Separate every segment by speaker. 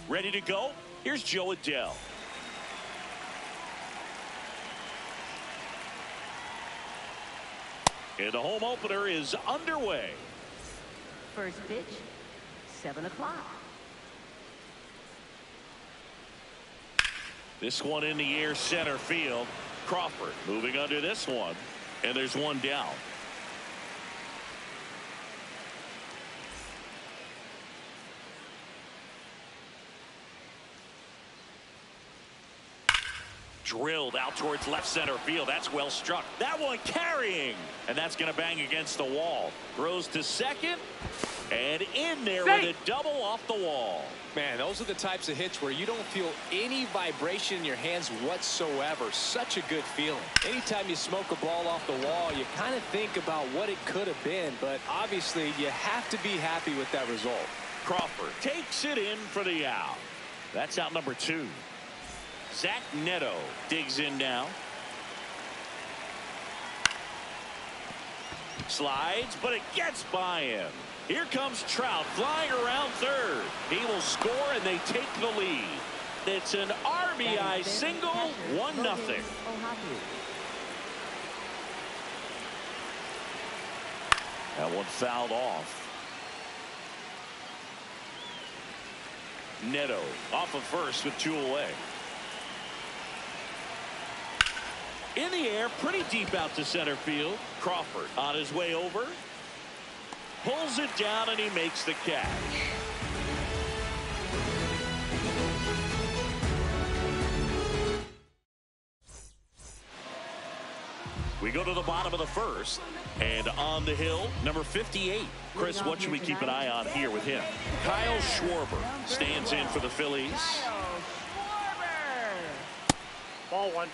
Speaker 1: Ready to go? Here's Joe Adele. And the home opener is underway.
Speaker 2: First pitch, 7 o'clock.
Speaker 1: This one in the air, center field. Crawford moving under this one, and there's one down. Drilled out towards left center field. That's well struck. That one carrying, and that's going to bang against the wall. Throws to second, and in there with a double off the wall.
Speaker 3: Man, those are the types of hits where you don't feel any vibration in your hands whatsoever. Such a good feeling. Anytime you smoke a ball off the wall, you kind of think about what it could have been, but obviously you have to be happy with that result.
Speaker 1: Crawford takes it in for the out. That's out number 2. Zach Neto digs in now. Slides, but it gets by him. Here comes Trout flying around third. He will score, and they take the lead. It's an RBI single, 1-0. That one fouled off. Neto off of first with 2 away. In the air, pretty deep out to center field. Crawford on his way over. Pulls it down, and he makes the catch. We go to the bottom of the first. And on the hill, number 58. Chris, what should we keep an eye on here with him? Kyle Schwarber stands in for the Phillies.
Speaker 4: Ball 1.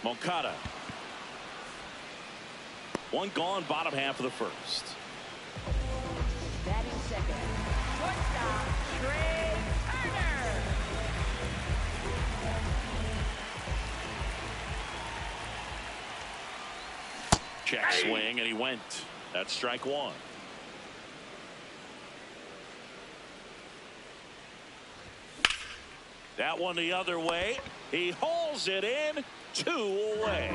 Speaker 1: Moncada. One gone, bottom half of the first.
Speaker 2: Batting second, shortstop, Trey Turner.
Speaker 1: Check swing, and he went. That's strike 1. That one the other way. He hauls it in. 2 away.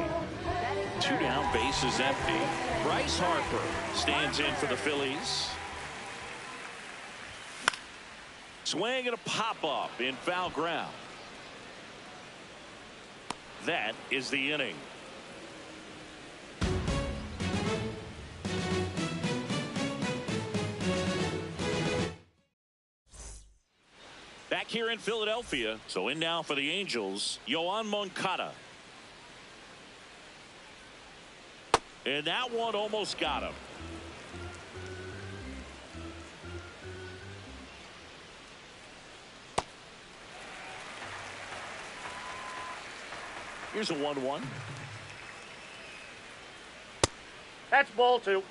Speaker 1: 2 down, bases empty. Bryce Harper stands in for the Phillies. Swing and a pop-up in foul ground. That is the inning. Back here in Philadelphia, so in now for the Angels, Yoan Moncada. And that one almost got him. Here's a 1-1.
Speaker 4: That's ball 2.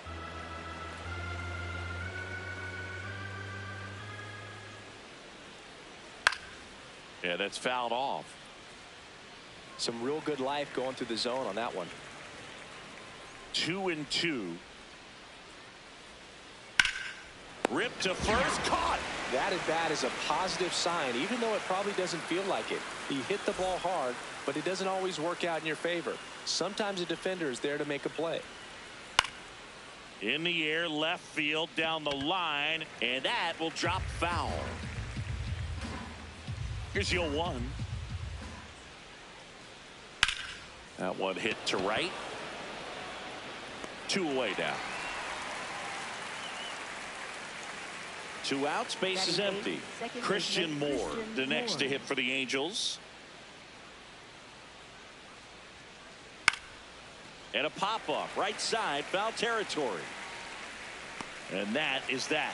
Speaker 1: Yeah, that's fouled off.
Speaker 3: Some real good life going through the zone on that one.
Speaker 1: 2-2. Ripped to first, caught.
Speaker 3: That at bat is a positive sign, even though it probably doesn't feel like it. He hit the ball hard, but it doesn't always work out in your favor. Sometimes a defender is there to make a play.
Speaker 1: In the air, left field, down the line, and that will drop foul. Here's your 1. That one hit to right. 2 away now. 2 outs, base is empty. Christian Moore, the next to hit for the Angels. And a pop-up, right side, foul territory. And that is that.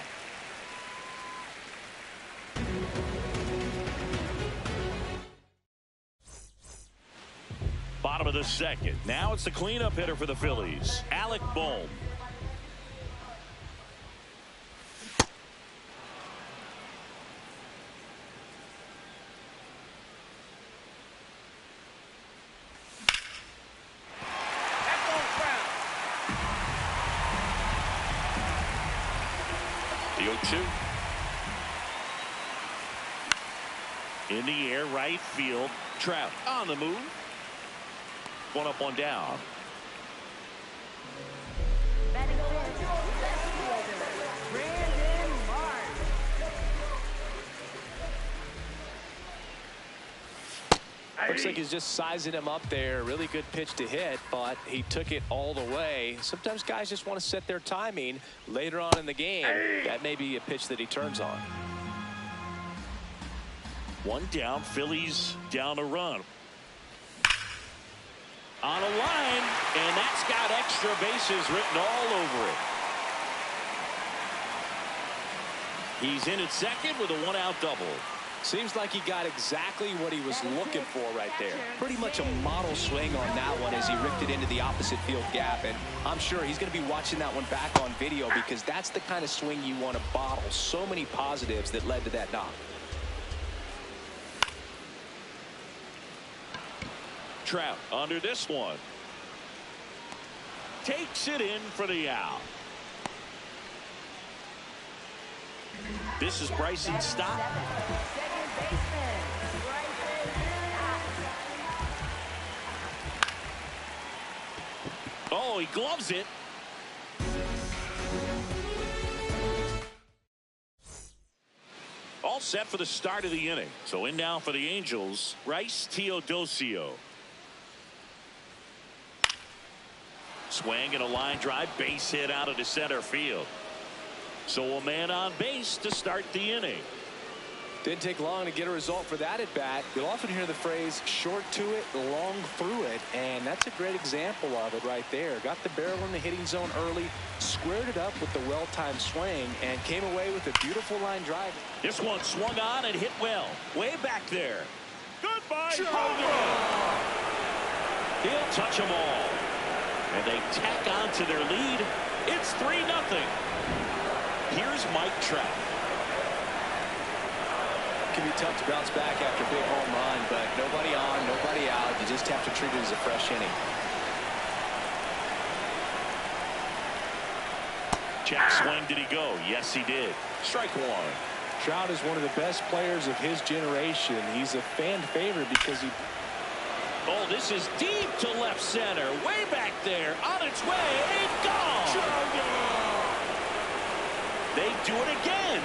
Speaker 1: Bottom of the second. Now it's the cleanup hitter for the Phillies, Alec Bohm. The 0-2. In the air, right field. Trout on the move. 1 up, 1 down.
Speaker 2: Batting fifth, left fielder, Brandon Marsh.
Speaker 3: Looks like he's just sizing him up there. Really good pitch to hit, but he took it all the way. Sometimes guys just want to set their timing later on in the game. That may be a pitch that he turns on.
Speaker 1: 1 down, Phillies down a run. On a line, and that's got extra bases written all over it. He's in at second with a 1-out double.
Speaker 3: Seems like he got exactly what he was looking for right there. Pretty much a model swing on that one as he ripped it into the opposite field gap. And I'm sure he's going to be watching that one back on video because that's the kind of swing you want to bottle. So many positives that led to that knock.
Speaker 1: Trout under this one. Takes it in for the out. This is Bryson Stott.
Speaker 2: Second baseman, Bryson Stott.
Speaker 1: Oh, he gloves it. All set for the start of the inning. So in now for the Angels, Bryce Teodosio. Swing and a line drive, base hit out of the center field. So a man on base to start the inning.
Speaker 3: Didn't take long to get a result for that at bat. You'll often hear the phrase short to it, long through it, and that's a great example of it right there. Got the barrel in the hitting zone early, squared it up with the well-timed swing, and came away with a beautiful line drive.
Speaker 1: This one swung on and hit well, way back there. Goodbye, he'll touch them all. And they tack on to their lead. It's 3-0. Here's Mike Trout.
Speaker 3: It can be tough to bounce back after a big home run, but nobody on, nobody out. You just have to treat it as a fresh inning.
Speaker 1: Check swing. Did he go? Yes, he did. Strike 1.
Speaker 3: Trout is one of the best players of his generation. He's a fan favorite because he...
Speaker 1: Oh, this is deep to left center. Way back there. On its way. Gone. They do it again.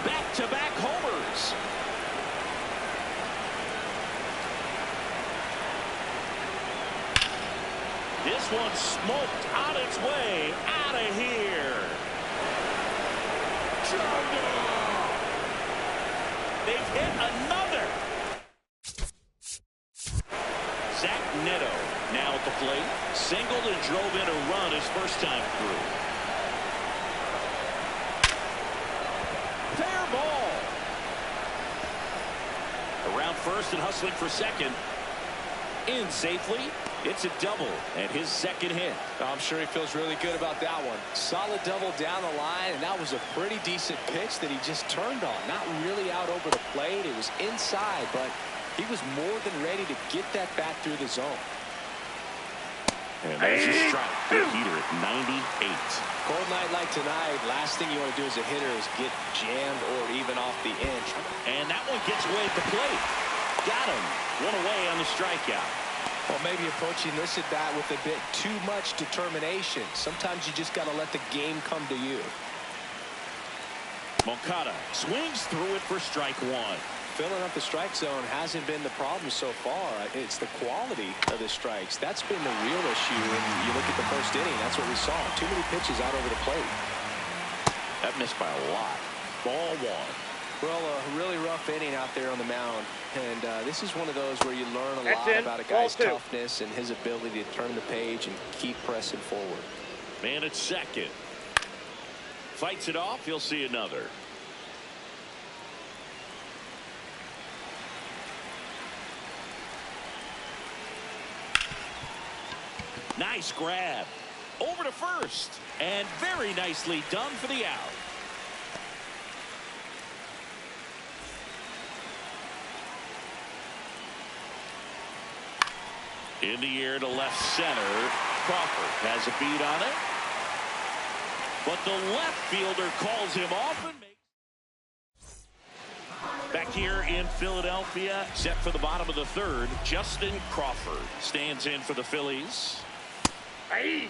Speaker 1: Back-to-back homers. This one smoked on its way. Out of here. They've hit another. Zach Neto now at the plate. Singled and drove in a run his first time through. Fair ball. Around first and hustling for second. In safely. It's a double and his second hit.
Speaker 3: I'm sure he feels really good about that one. Solid double down the line, and that was a pretty decent pitch that he just turned on. Not really out over the plate. It was inside, but he was more than ready to get that bat through the zone.
Speaker 1: And there's a strike. Good heater at 98.
Speaker 3: Cold night like tonight, last thing you want to do as a hitter is get jammed or even off the inch.
Speaker 1: And that one gets away at the plate. Got him. One away on the strikeout.
Speaker 3: Well, maybe approaching this at bat with a bit too much determination. Sometimes you just got to let the game come to you.
Speaker 1: Moncada swings through it for strike one.
Speaker 3: Filling up the strike zone hasn't been the problem so far. It's the quality of the strikes. That's been the real issue. And you look at the first inning, that's what we saw. Too many pitches out over the plate.
Speaker 1: That missed by a lot. Ball one.
Speaker 3: Well, a really rough inning out there on the mound. And this is one of those where you learn a lot about a guy's toughness and his ability to turn the page and keep pressing forward.
Speaker 1: Man at second. Fights it off. He'll see another. Nice grab. Over to first. And very nicely done for the out. In the air to left center. Crawford has a beat on it. But the left fielder calls him off and makes. Back here in Philadelphia, set for the bottom of the third, Justin Crawford stands in for the Phillies.
Speaker 4: Hey.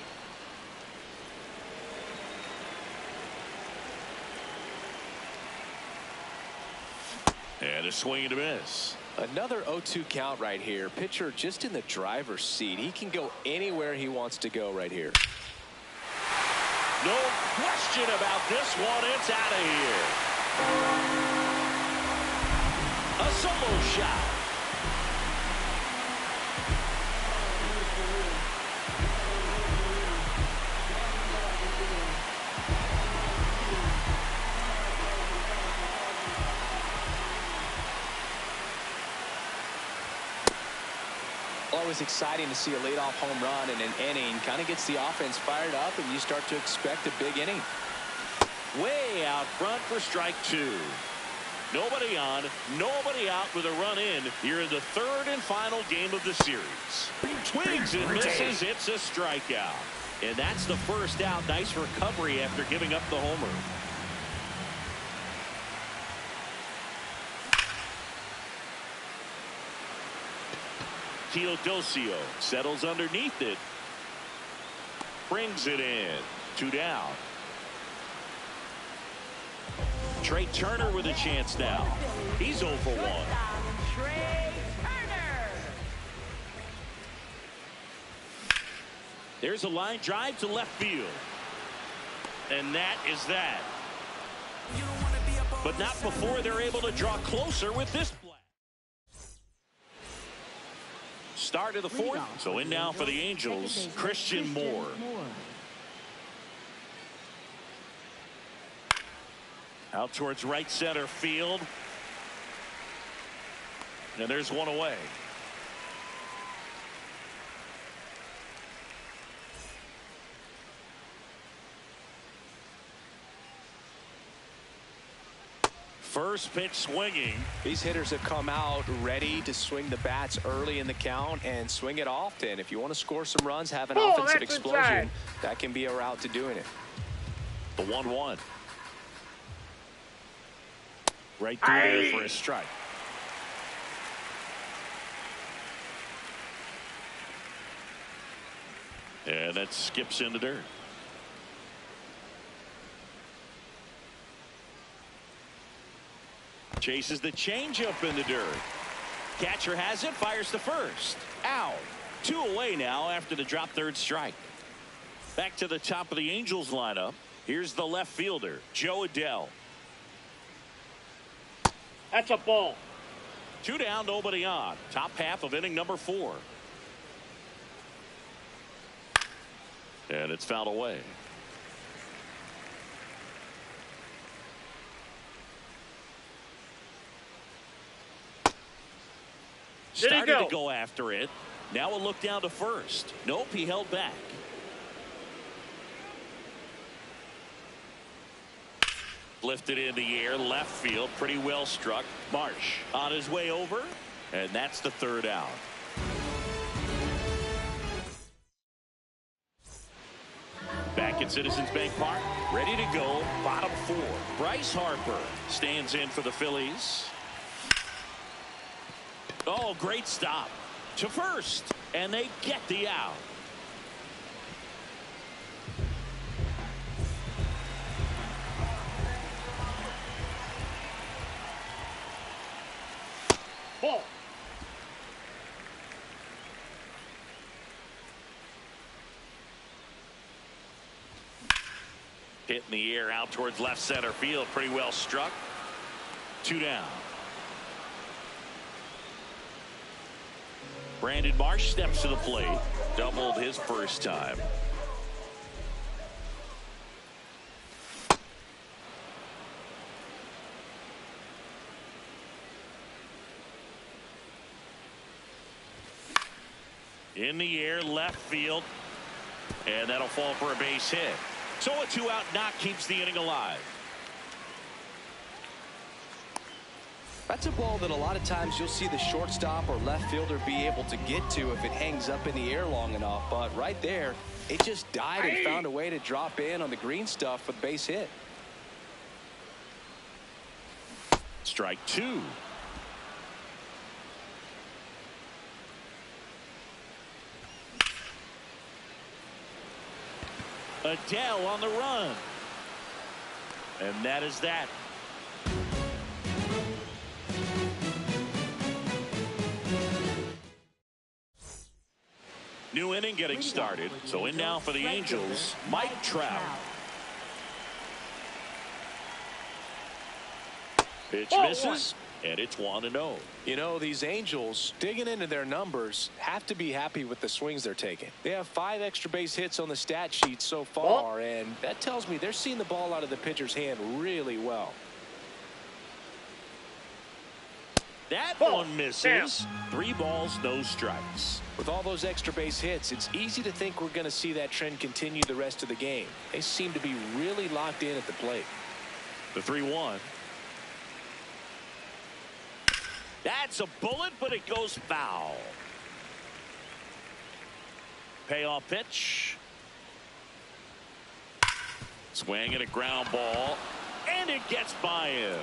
Speaker 1: And a swing and a miss.
Speaker 3: Another 0-2 count right here. Pitcher just in the driver's seat. He can go anywhere he wants to go right here.
Speaker 1: No question about this one. It's out of here. A solo shot.
Speaker 3: Always exciting to see a leadoff home run in an inning. Kind of gets the offense fired up, and you start to expect a big inning.
Speaker 1: Way out front for strike two. Nobody on, nobody out with a run in here in the third and final game of the series. Swings and misses. It's a strikeout. And that's the first out. Nice recovery after giving up the homer. Teodosio settles underneath it. Brings it in. 2 down. Trey Turner with a chance now. He's 0 for 1.
Speaker 2: Trey Turner.
Speaker 1: There's a line drive to left field. And that is that. But not before they're able to draw closer with this play. Start of the fourth. So in now for the Angels, Christian Moore. Out towards right center field. And there's one away. First pitch swinging.
Speaker 3: These hitters have come out ready to swing the bats early in the count and swing it often. If you want to score some runs, have an offensive explosion,
Speaker 4: inside.
Speaker 3: that can be a route to doing it.
Speaker 1: The 1-1. Right through there for a strike. And that skips in the dirt. Chases the changeup in the dirt. Catcher has it, fires to first. Out. 2 away now after the drop third strike. Back to the top of the Angels lineup. Here's the left fielder, Joe Adell.
Speaker 4: That's a ball.
Speaker 1: 2 down, nobody on. Top half of inning number 4. And it's fouled away. Started to go after it. Now a look down to first. Nope, he held back. Lifted in the air, left field, pretty well struck. Marsh on his way over, and that's the third out. Back at Citizens Bank Park, ready to go, bottom four. Bryce Harper stands in for the Phillies. Oh, great stop to first, and they get the out.
Speaker 4: Ball.
Speaker 1: Hit in the air out towards left center field. Pretty well struck. 2 down. Brandon Marsh steps to the plate. Doubled his first time. In the air, left field. And that'll fall for a base hit. So a 2-out knock keeps the inning alive.
Speaker 3: That's a ball that a lot of times you'll see the shortstop or left fielder be able to get to if it hangs up in the air long enough. But right there, it just died and found a way to drop in on the green stuff for the base hit.
Speaker 1: Strike 2. Adele on the run. And that is that. New inning getting started. So in now for the Angels, Mike Trout. Pitch misses, and it's 1-0.
Speaker 3: You know, these Angels, digging into their numbers, have to be happy with the swings they're taking. They have 5 extra base hits on the stat sheet so far, and that tells me they're seeing the ball out of the pitcher's hand really well.
Speaker 1: That one misses. 3 balls, no strikes.
Speaker 3: With all those extra base hits, it's easy to think we're going to see that trend continue the rest of the game. They seem to be really locked in at the plate.
Speaker 1: The 3-1. That's a bullet, but it goes foul. Payoff pitch. Swing and a ground ball. And it gets by him.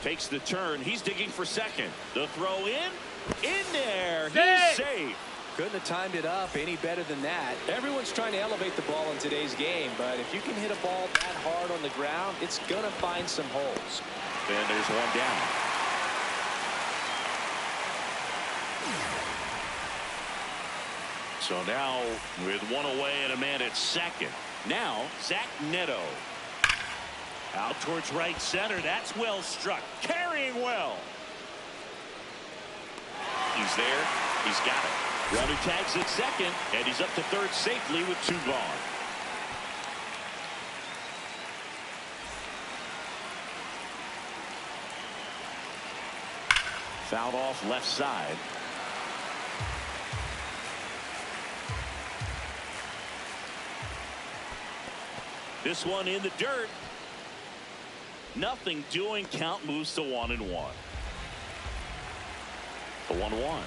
Speaker 1: Takes the turn. He's digging for second. The throw in there. He's safe.
Speaker 3: Couldn't have timed it up any better than that. Everyone's trying to elevate the ball in today's game, but if you can hit a ball that hard on the ground, it's going to find some holes.
Speaker 1: And there's one down. So now with 1 away and a man at second. Now Zach Neto. Out towards right center. That's well struck. Carrying well. He's there. He's got it. Runner tags at second, and he's up to third safely with 2 gone. Fouled off left side. This one in the dirt. Nothing doing. Count moves to 1-1. The 1-1.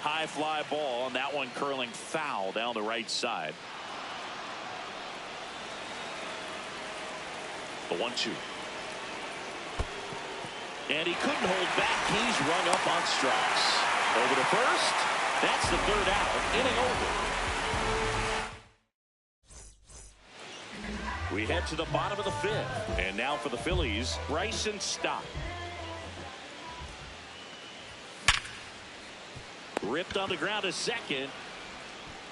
Speaker 1: High fly ball, and that one curling foul down the right side. The 1-2. And he couldn't hold back. He's rung up on strikes. Over to first. That's the 3rd out. Inning over. We head to the bottom of the 5th. And now for the Phillies, Bryson Stott. Ripped on the ground to second.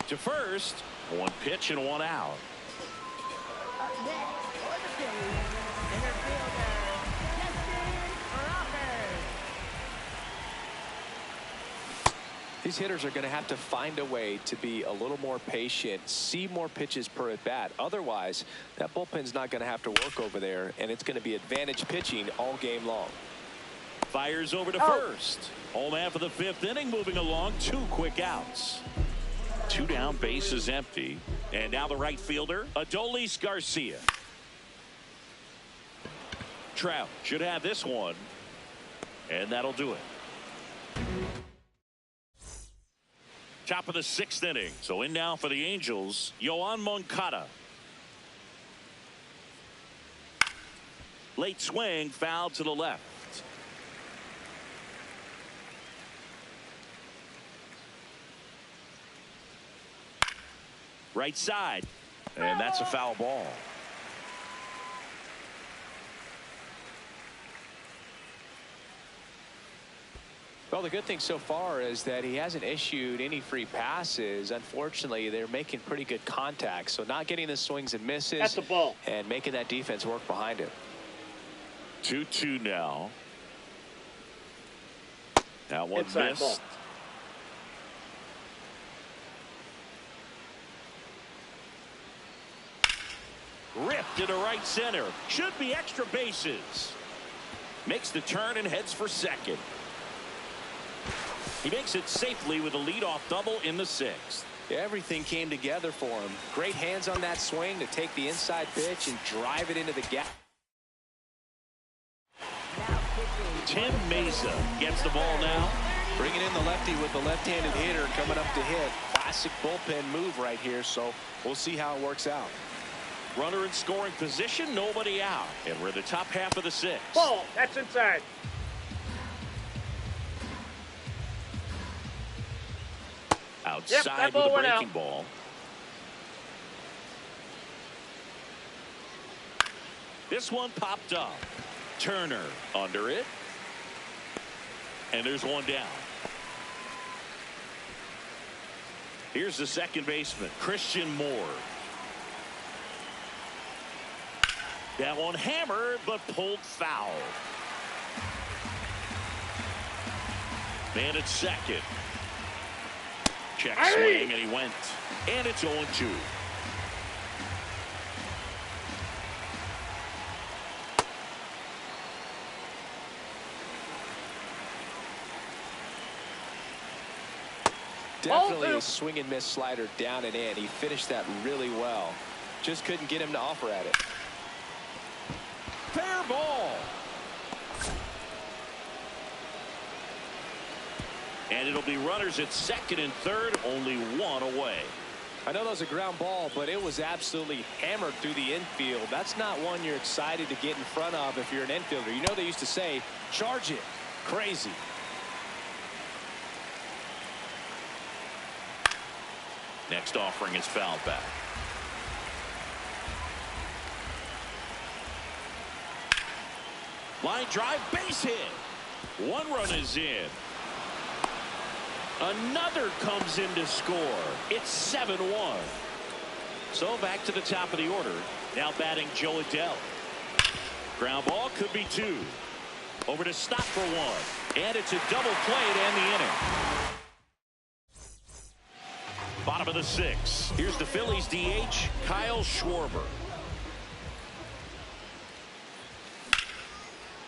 Speaker 1: To first. 1 pitch and 1 out.
Speaker 2: Up next for the Phillies, center fielder, Justin Rocker.
Speaker 3: These hitters are going to have to find a way to be a little more patient, see more pitches per at bat. Otherwise, that bullpen's not going to have to work over there, and it's going to be advantage pitching all game long.
Speaker 1: Fires over to first. Home half of the 5th inning, moving along. 2 quick outs. 2 down, bases empty. And now the right fielder, Adolis Garcia. Trout should have this one. And that'll do it. Top of the 6th inning. So in now for the Angels, Yoan Moncada. Late swing, foul to the left. Right side, and that's a foul ball.
Speaker 3: Well, the good thing so far is that he hasn't issued any free passes. Unfortunately, they're making pretty good contact, so not getting the swings and misses.
Speaker 4: That's a ball.
Speaker 3: And making that defense work behind him.
Speaker 1: 2-2 now. That one
Speaker 4: Inside
Speaker 1: missed.
Speaker 4: ball.
Speaker 1: Ripped into right center. Should be extra bases. Makes the turn and heads for second. He makes it safely with a leadoff double in the 6th.
Speaker 3: Everything came together for him. Great hands on that swing to take the inside pitch and drive it into the gap.
Speaker 1: Tim Mesa gets the ball now.
Speaker 3: Bringing in the lefty with the left-handed hitter coming up to hit. Classic bullpen move right here, so we'll see how it works out.
Speaker 1: Runner in scoring position, nobody out. And we're in the top half of the 6th.
Speaker 4: Ball. That's inside.
Speaker 1: Outside
Speaker 4: that
Speaker 1: with
Speaker 4: ball
Speaker 1: a
Speaker 4: went
Speaker 1: breaking
Speaker 4: out.
Speaker 1: ball. This one popped up. Turner under it. And there's one down. Here's the second baseman, Christian Moore. That one hammered, but pulled foul. Man at second. Check swing, and he went. And it's 0-2.
Speaker 3: Definitely a swing and miss slider down and in. He finished that really well. Just couldn't get him to offer at it.
Speaker 1: Fair ball. And it'll be runners at second and third, only one away.
Speaker 3: I know that was a ground ball, but it was absolutely hammered through the infield. That's not one you're excited to get in front of if you're an infielder. You know they used to say, charge it. Crazy.
Speaker 1: Next offering is fouled back. Line drive, base hit. One run is in. Another comes in to score. It's 7-1. So back to the top of the order. Now batting Joe Adell. Ground ball could be 2. Over to stop for 1. And it's a double play to end the inning. Bottom of the 6th. Here's the Phillies DH, Kyle Schwarber.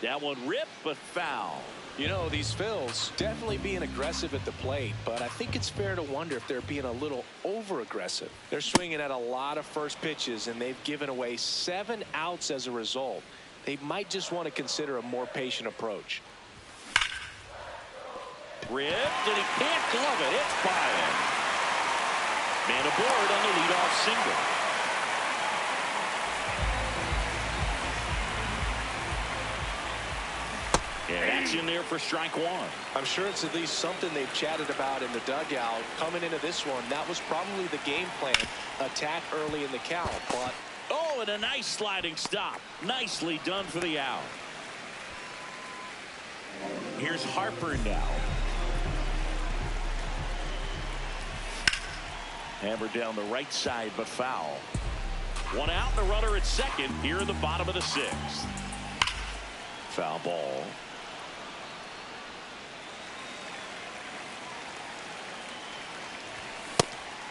Speaker 1: That one ripped, but foul.
Speaker 3: You know, these Phils definitely being aggressive at the plate, but I think it's fair to wonder if they're being a little over-aggressive. They're swinging at a lot of first pitches, and they've given away 7 outs as a result. They might just want to consider a more patient approach.
Speaker 1: Ripped, and he can't glove it. It's by him. Man aboard on the leadoff single. Yeah, that's in there for strike 1.
Speaker 3: I'm sure it's at least something they've chatted about in the dugout. Coming into this one, that was probably the game plan. Attack early in the count, but...
Speaker 1: Oh, and a nice sliding stop. Nicely done for the out. Here's Harper now. Hammered down the right side, but foul. One out, the runner at second here in the bottom of the 6th. Foul ball.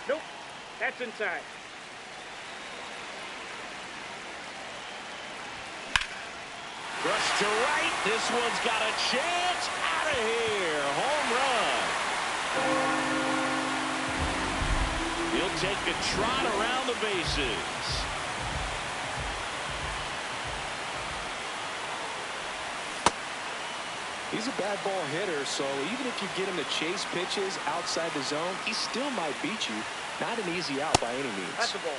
Speaker 4: Nope. That's inside.
Speaker 1: Rush to right. This one's got a chance. Out of here. Home run. He'll take a trot around the bases.
Speaker 3: He's a bad ball hitter, so even if you get him to chase pitches outside the zone, he still might beat you. Not an easy out by any means.
Speaker 4: That's a ball.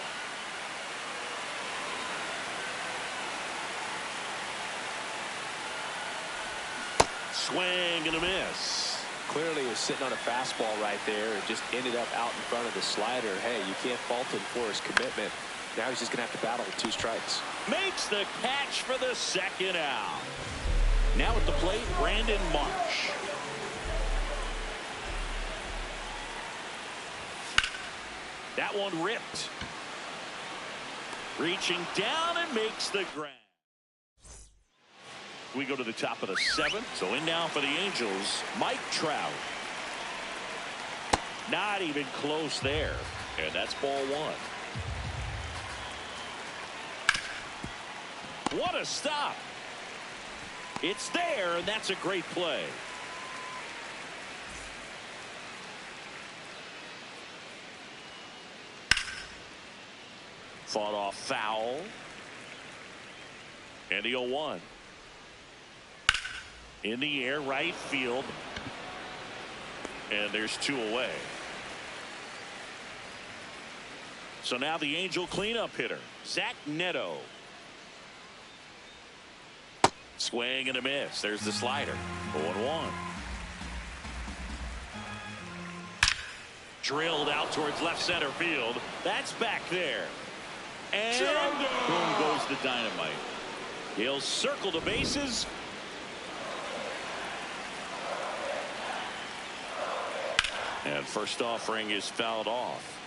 Speaker 1: Swing and a miss.
Speaker 3: Clearly he was sitting on a fastball right there and just ended up out in front of the slider. Hey, you can't fault him for his commitment. Now he's just going to have to battle with 2 strikes.
Speaker 1: Makes the catch for the second out. Now at the plate, Brandon Marsh. That one ripped. Reaching down and makes the grab. We go to the top of the 7th. So in now for the Angels, Mike Trout. Not even close there. And that's ball 1. What a stop. It's there, and that's a great play. Fought off foul. And the 0-1. In the air, right field. And there's 2 away. So now the Angel cleanup hitter, Zach Neto. Swing and a miss. There's the slider. 0-1. Drilled out towards left center field. That's back there. And boom goes the dynamite. He'll circle the bases. And first offering is fouled off.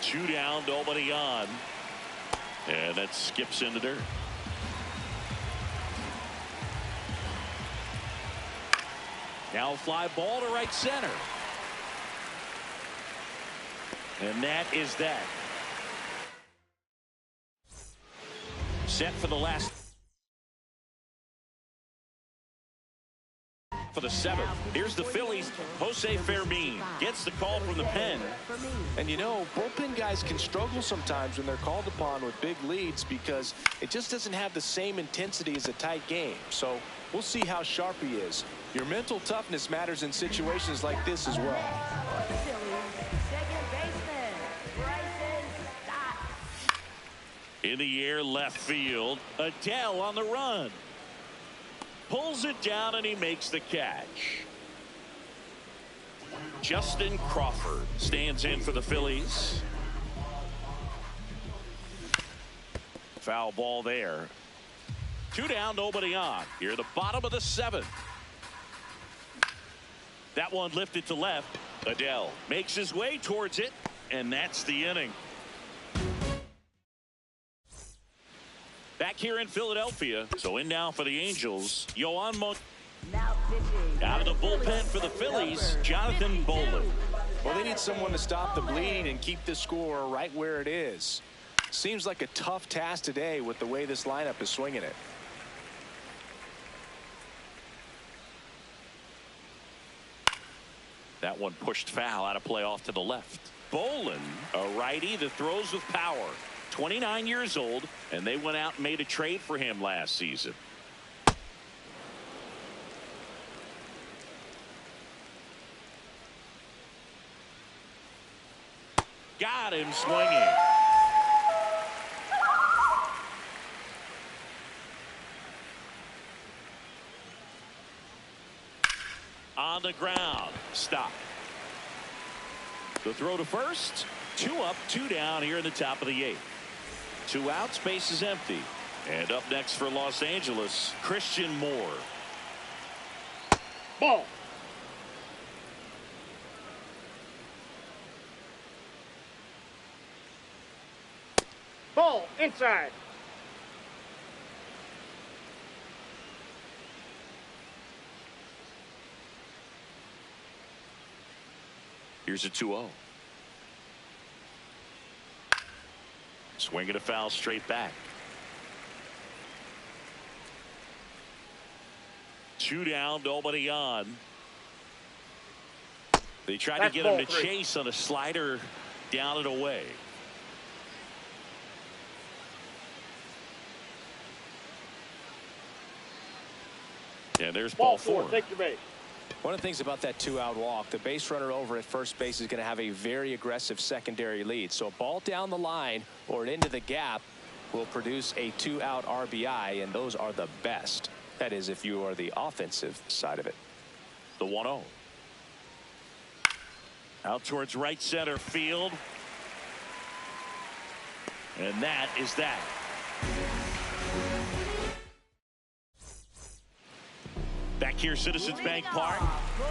Speaker 1: 2 down, nobody on. And that skips in the dirt. Now fly ball to right center. And that is that. Set for the last. For the 7th. Here's the Phillies. Jose Fermin gets the call from the pen.
Speaker 3: And you know, bullpen guys can struggle sometimes when they're called upon with big leads because it just doesn't have the same intensity as a tight game. So we'll see how sharp he is. Your mental toughness matters in situations like this as well.
Speaker 1: In the air, left field. Adele on the run. Pulls it down and he makes the catch. Justin Crawford stands in for the Phillies. Foul ball there. 2 down, nobody on. Here at the bottom of the 7th. That one lifted to left. Adele makes his way towards it, and that's the inning. Back here in Philadelphia. So in now for the Angels, Yoan Moncada. Out of the bullpen for the Phillies, Jonathan Bolin.
Speaker 3: Well, they need someone to stop the bleeding and keep the score right where it is. Seems like a tough task today with the way this lineup is swinging it.
Speaker 1: That one pushed foul out of play off to the left. Bolin, a righty that throws with power. 29 years old, and they went out and made a trade for him last season. Got him swinging. On the ground. Stop. The throw to first. 2 up, 2 down here in the top of the 8th. 2 outs, base is empty. And up next for Los Angeles, Christian Moore.
Speaker 4: Ball. Ball inside.
Speaker 1: Here's a 2-0. Swing and a foul straight back. 2 down, nobody on. They tried to get him to chase on a slider down and away. And there's ball 4.
Speaker 4: Take your base.
Speaker 3: One of the things about that 2-out walk, the base runner over at first base is going to have a very aggressive secondary lead. So a ball down the line or into the gap will produce a 2-out RBI, and those are the best. That is, if you are the offensive side of it.
Speaker 1: The 1-0. Out towards right center field. And that is that. Back here, Citizens Bank Park,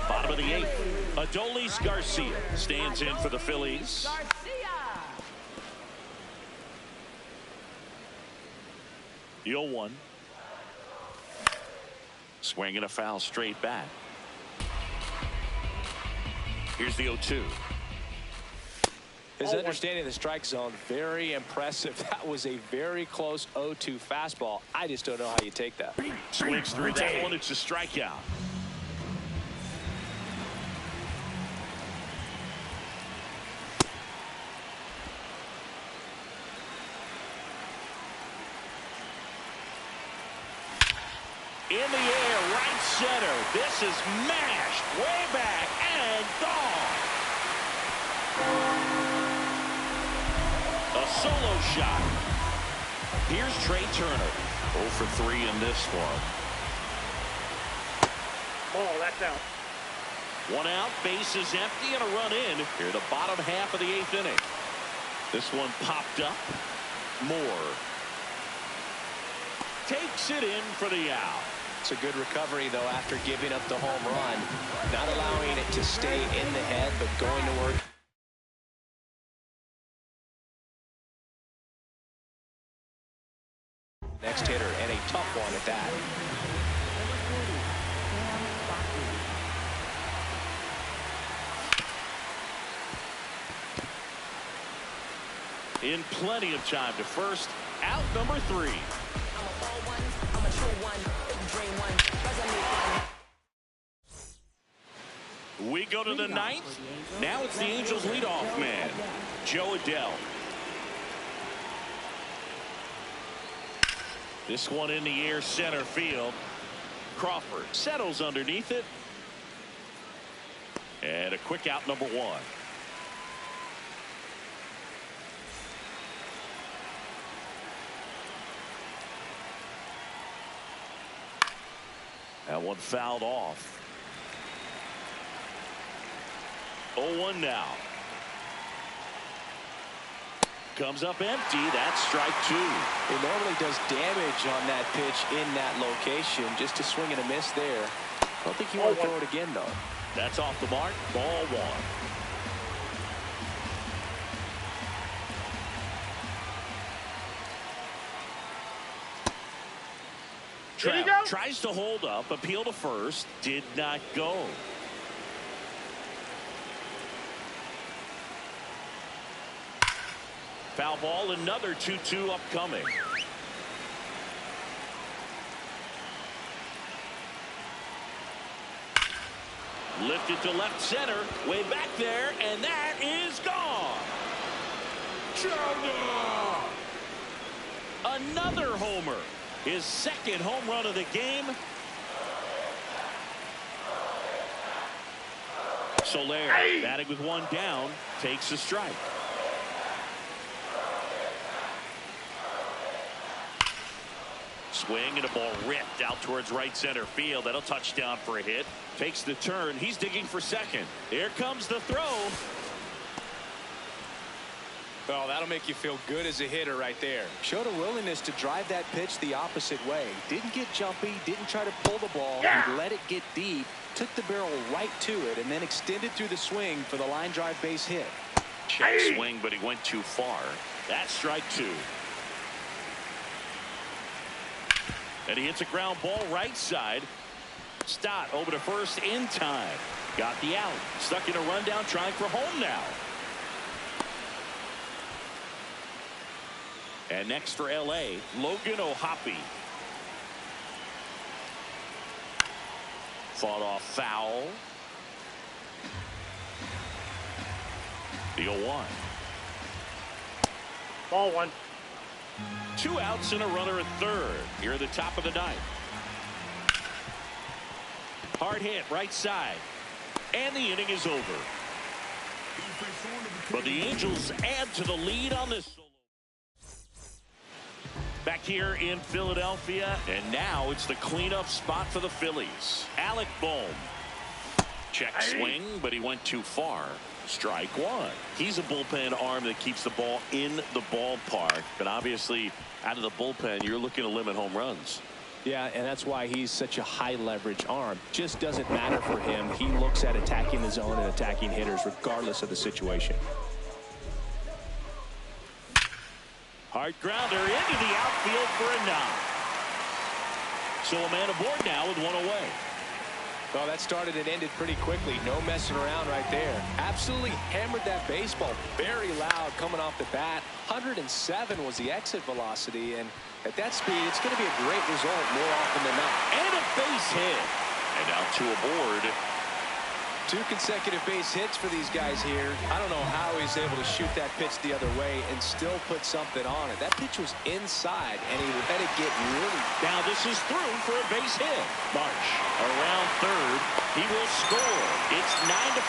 Speaker 1: bottom of the 8th. Adolis Garcia stands in for the Phillies. The 0-1. Swing and a foul straight back. Here's the 0-2.
Speaker 3: His understanding of the strike zone, very impressive. That was a very close 0-2 fastball. I just don't know how you take that.
Speaker 1: Swings through that one. It's a strikeout. In the air, right center. This is mashed way back and gone. A solo shot. Here's Trey Turner. 0 for 3 in this one.
Speaker 4: Oh, that's out.
Speaker 1: 1 out, base is empty, and a run in here the bottom half of the 8th inning. This one popped up. Moore takes it in for the out.
Speaker 3: It's a good recovery, though, after giving up the home run. Not allowing it to stay in the head, but going to work. Next hitter, and a tough one at that.
Speaker 1: In plenty of time to first. Out number 3. We go to the 9th. Now it's the Angels leadoff man, Joe Adell. This one in the air, center field. Crawford settles underneath it. And a quick out, number 1. That one fouled off. 0-1 now. Comes up empty. That's strike 2.
Speaker 3: It normally does damage on that pitch in that location. Just a swing and a miss there. I don't think you want to throw it again, though.
Speaker 1: That's off the mark. Ball 1. Trout tries to hold up, appeal to first, did not go. Foul ball, another 2-2 upcoming. Lifted to left center, way back there, and that is gone. Another homer. His second home run of the game. Soler batting with 1 down, takes a strike. Swing and a ball ripped out towards right center field. That'll touch down for a hit. Takes the turn. He's digging for second. Here comes the throw.
Speaker 3: Oh, that'll make you feel good as a hitter right there. Showed a willingness to drive that pitch the opposite way. Didn't get jumpy, didn't try to pull the ball. He let it get deep, took the barrel right to it, and then extended through the swing for the line drive base hit.
Speaker 1: Check swing, but he went too far. That's strike 2. And he hits a ground ball right side. Stott over to first in time. Got the out. Stuck in a rundown, trying for home now. And next for L.A., Logan O'Hoppe. Fought off foul. The 0-1.
Speaker 4: Ball one.
Speaker 1: 2 outs and a runner at third. Here at the top of the ninth. Hard hit right side. And the inning is over. But the Angels add to the lead on this. Back here in Philadelphia, and now it's the cleanup spot for the Phillies. Alec Bohm. Check swing, but he went too far. Strike one. He's a bullpen arm that keeps the ball in the ballpark, but obviously out of the bullpen, you're looking to limit home runs.
Speaker 3: Yeah, and that's why he's such a high leverage arm. Just doesn't matter for him. He looks at attacking the zone and attacking hitters regardless of the situation.
Speaker 1: Hard grounder into the outfield for a knock. So a man aboard now with one away.
Speaker 3: Well, that started and ended pretty quickly. No messing around right there. Absolutely hammered that baseball. Very loud coming off the bat. 107 was the exit velocity, and at that speed, it's going to be a great result more often than not.
Speaker 1: And a base hit. And now 2 aboard.
Speaker 3: 2 consecutive base hits for these guys here. I don't know how he's able to shoot that pitch the other way and still put something on it. That pitch was inside, and he let it get really.
Speaker 1: Now this is through for a base hit. Marsh around third. He will score. It's 9-5.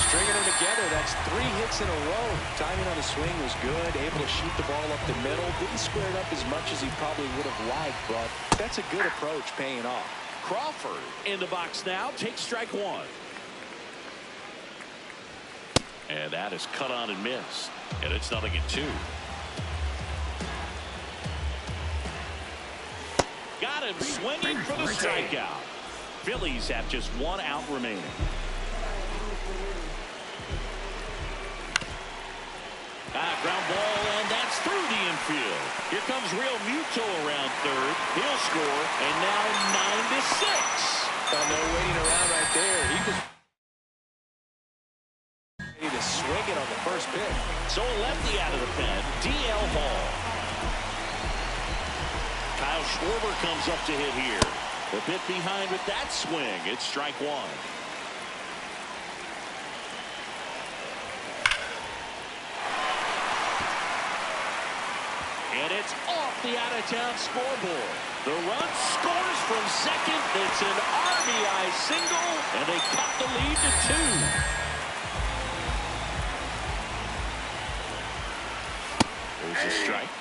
Speaker 3: Stringing them together, that's 3 hits in a row. Timing on the swing was good. Able to shoot the ball up the middle. Didn't square it up as much as he probably would have liked, but that's a good approach paying off.
Speaker 1: Crawford in the box now. Takes strike one. And that is cut on and missed. And it's 0-2. Got him swinging for the strikeout. Phillies have just 1 out remaining. Ground ball, and that's through the infield. Here comes Real Muto around third. He'll score, and now 9-6.
Speaker 3: No waiting around right there. He was ready to swing it on the first pitch.
Speaker 1: So a lefty out of the pen, D.L. Hall. Kyle Schwarber comes up to hit here. A bit behind with that swing. It's strike one. And it's off the out-of-town scoreboard. The run scores from second. It's an RBI single, and they cut the lead to 2. There's a strike.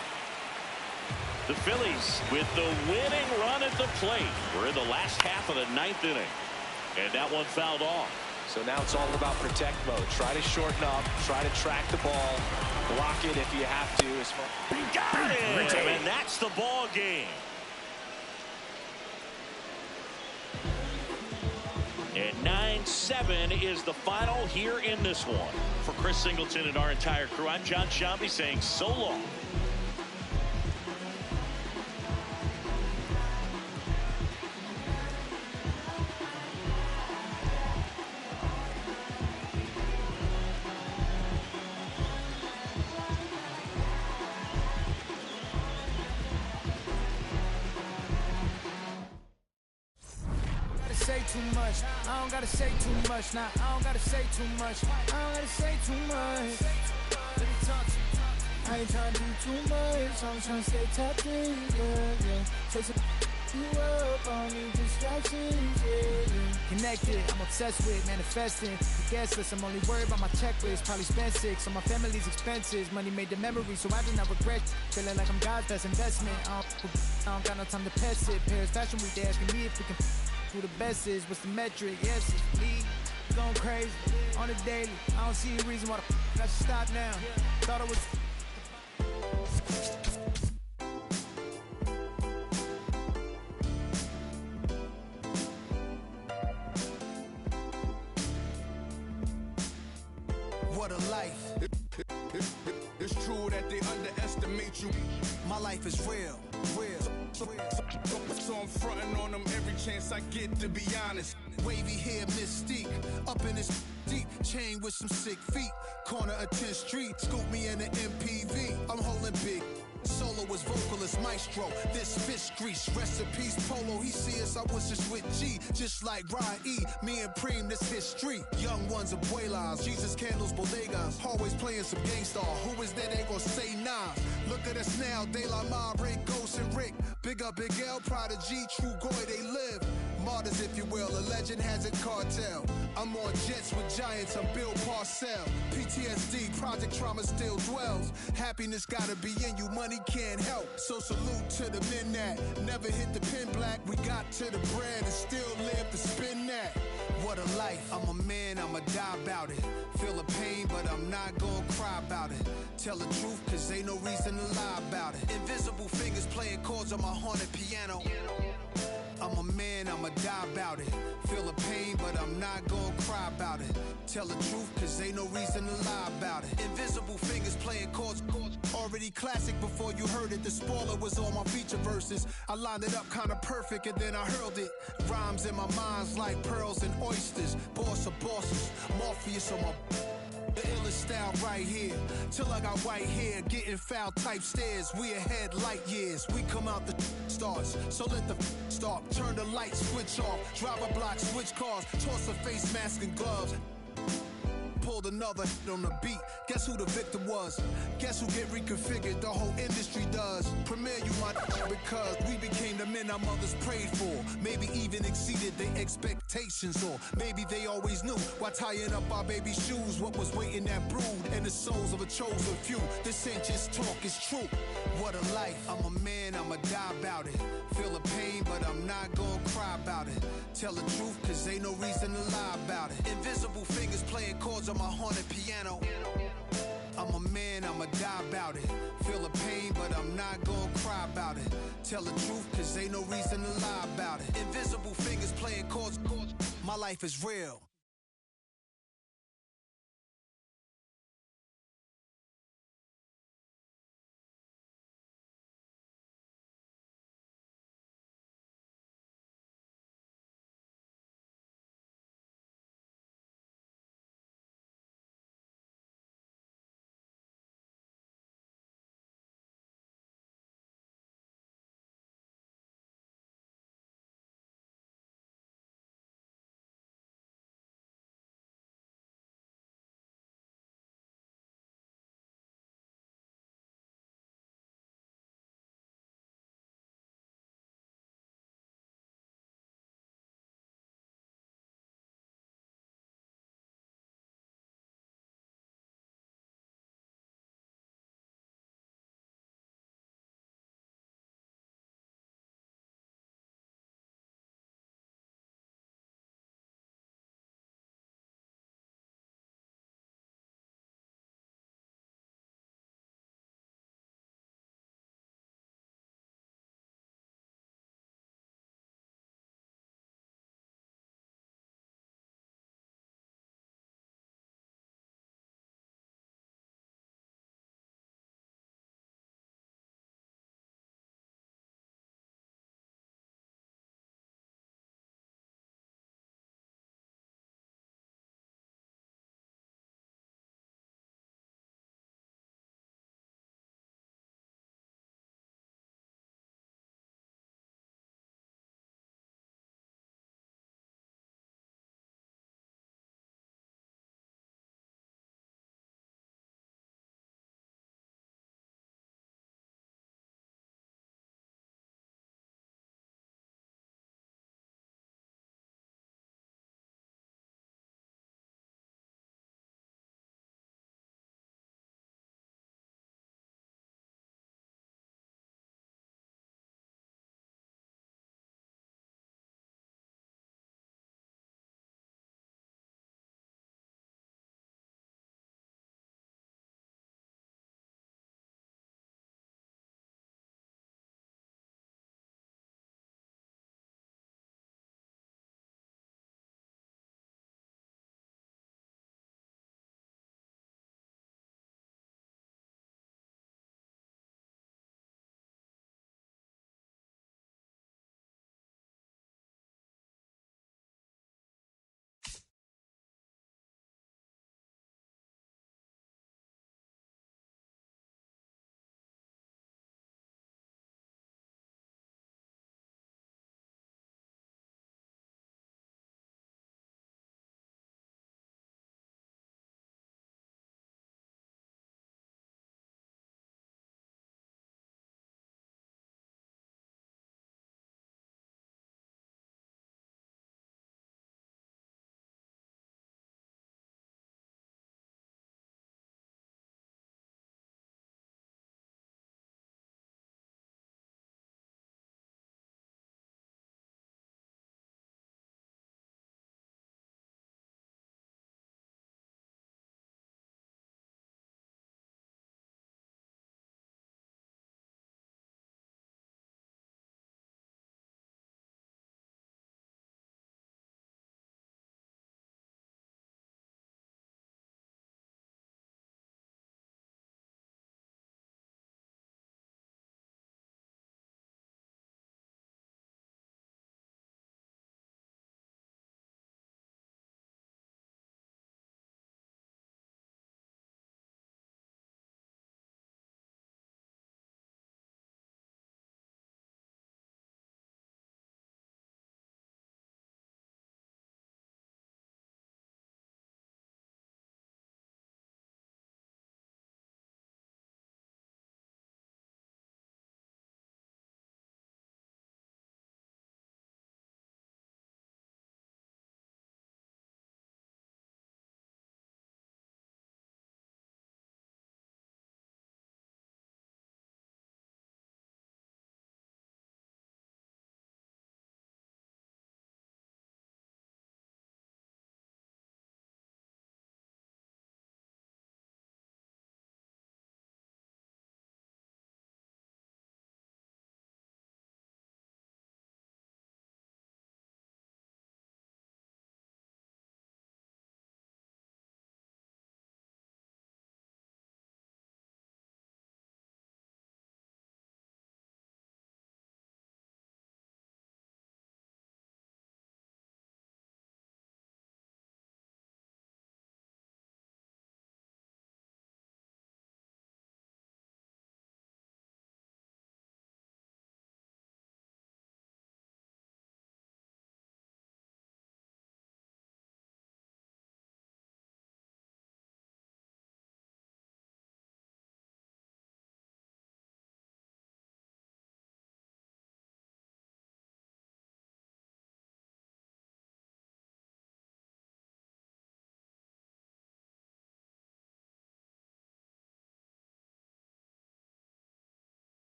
Speaker 1: The Phillies with the winning run at the plate. We're in the last half of the 9th inning. And that one fouled off.
Speaker 3: So now it's all about protect mode. Try to shorten up. Try to track the ball. Block it if you have to.
Speaker 1: Got it! And that's the ball game. And 9-7 is the final here in this one. For Chris Singleton and our entire crew, I'm John Shambi saying so long.
Speaker 5: Say too much. I don't gotta say too much. Nah, I don't gotta say too much. I don't gotta say too much. Let me talk to you. I ain't trying to do too much. I'm trying to stay tapped in, yeah. Chasing you up, I don't need distractions, yeah. Connected, I'm obsessed with manifesting. The guest list, I'm only worried about my checklist. Probably spent 6 on my family's expenses. Money made the memory, so I do not regret. Feeling like I'm God's best investment. I don't got no time to pass it. Paris Fashion Week, they asking me if we can. Who the best is, what's the metric? Yes, it's me. Going crazy on the daily. I don't see a reason why I should stop now. Thought it was. What a life. It's true that they underestimate you. My life is real, real. So I'm fronting on them every chance I get, to be honest. Wavy hair, mystique, up in this deep chain with some sick feet. Corner of 10th Street, scoop me in the MPV. I'm holding big. Soloist, vocalist, maestro. This fish grease, recipes, polo. He see us, I was just with G, just like Ryan E. Me and Preem, this history. Young ones, abuelas, Jesus candles, bodegas. Always playing some gangsta. Who is that? They gon' say nah. Look at us now, De La Mare, Ghost and Rick. Big up, Big L, Prodigy, True Goy, they live. Martyrs, if you will, a legend has a cartel. I'm on jets with giants, I'm Bill Parcell. PTSD, project trauma still dwells. Happiness gotta be in you, money can't help. So salute to the men that never hit the pin black. We got to the bread and still live to spin that. What a life, I'm a man, I'ma die about it. Feel the pain, but I'm not gonna cry about it. Tell the truth, cause ain't no reason to lie about it. Invisible fingers playing chords on my haunted piano. I'm a man, I'ma die about it. Feel the pain, but I'm not gonna cry about it. Tell the truth, cause ain't no reason to lie about it. Invisible fingers playing chords, already classic before you heard it. The spoiler was on my feature verses. I lined it up kinda perfect and then I hurled it. Rhymes in my mind's like pearls and oysters. Boss of bosses, Morpheus on my... The illest style right here. Till I got white hair, getting foul type stares. We ahead light years. We come out the starts, so let the start. Turn the light switch off. Drive a block, switch cars. Toss a face mask and gloves. Pulled another hit on the beat. Guess who the victim was? Guess who get reconfigured? The whole industry does. Premiere you my because we became the men our mothers prayed for. Maybe even exceeded their expectations, or maybe they always knew while tying up our baby shoes what was waiting that brood and the souls of a chosen few. This ain't just talk, it's true. What a life. I'm a man, I'ma die about it. Feel the pain, but I'm not gonna cry about it. Tell the truth, cause ain't no reason to lie about it. Invisible fingers playing chords on my haunted piano. I'm a man, I'ma die about it. Feel the pain, but I'm not gonna cry about it. Tell the truth, cause ain't no reason to lie about it. Invisible fingers playing chords. My life is real.